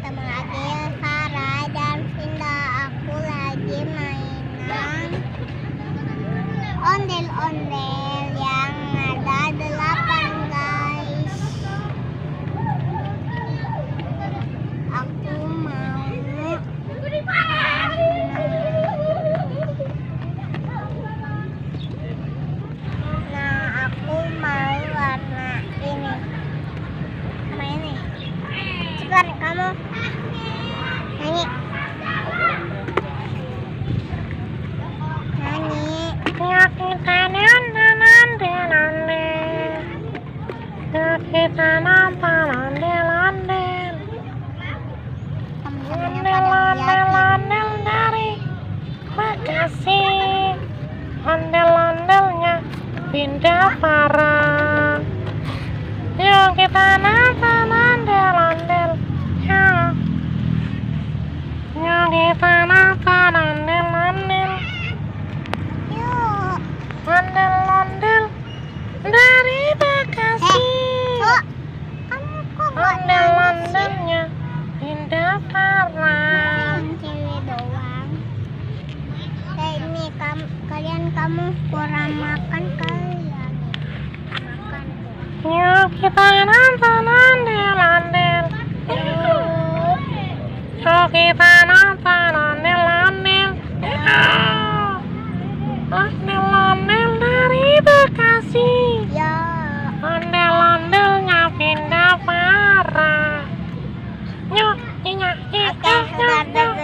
ketemu lagi Sarah dan Vinda. Aku lagi mainan ondel-ondel yang ada 8 guys. Aku mau warna ini sama ini. Sekarang kamu nyanyi. Ya kita nonton ondel-ondel, ya kita nonton ondel-ondel, ondel-ondel dari Bekasi, ondel-ondelnya Vinda Farah. Yuk kita nonton ondel-ondel, yuk kita nonton ondel-ondel. Ondel-ondel dari Bekasi, ondel-ondelnya Vinda Farah. Cewek doang. Ini kamu kurang makan kalian. Makan. Yuk kita nonton ondel-ondel. Yuk kita nonton ondel-ondel. Ondel-ondel dari Bekasi, Ya. ondel-ondelnya Vinda Farah. Yuk, ingat Oke, dadah.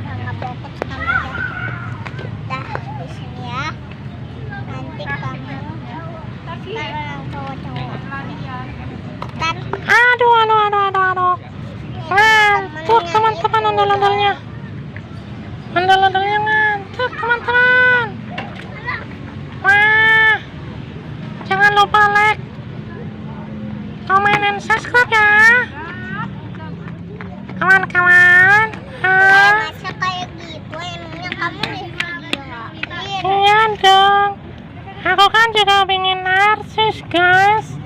Nggak fokus kamera. Dah di sini ya. Nanti kamu yang cowok-cowok. Ntar Aduh. Ngantuk teman-teman ondel-ondelnya. Ondel-ondelnya ngantuk teman-teman. Wah, jangan lupa like, comment, dan subscribe ya kawan-kawan. masa kayak gitu emangnya kamu di video. Iya dong, aku kan juga pengen narsis guys.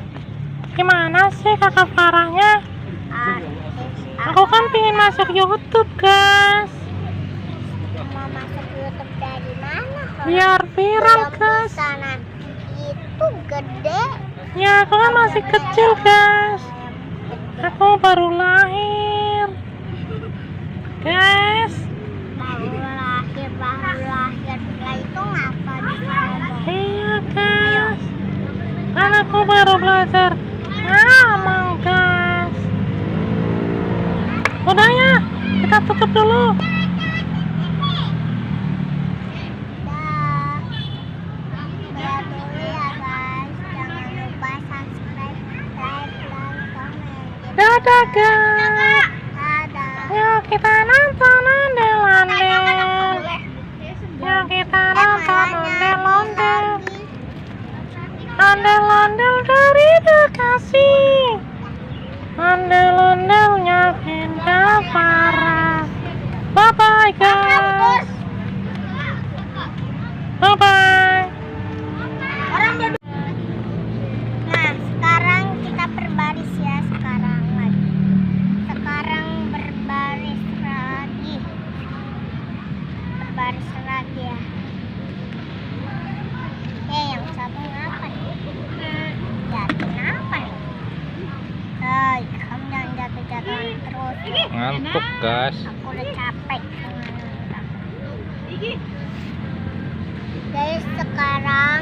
Gimana sih kakak Farahnya? Aku kan pengen masuk YouTube guys, Mau masuk YouTube dari mana? biar viral guys. Sana itu gede. Ya aku kan masih kecil guys, aku baru lahir guys. Baru lahir. Setelah itu ngapa di Iya guys, kan aku baru belajar ngomong guys. Udah ya, kita tutup dulu. Ya dulu ya guys. Jangan lupa subscribe, like, dan komen. Dadah guys. Dadah. Yuk kita nonton ondel-ondel. Yuk kita nonton ondel-ondel. Ondel-ondel dari Bekasi, ondel-ondelnya Vinda Farah. Bye bye guys. Bye bye. Nah, sekarang kita berbaris ya. Sekarang berbaris lagi. Berbaris lagi ya. Yang satu ngapa nih? Jatuh apa nih? Kamu jangan jatuh-jatuhan terus. Ngantuk guys. Aku udah capek. Guys, sekarang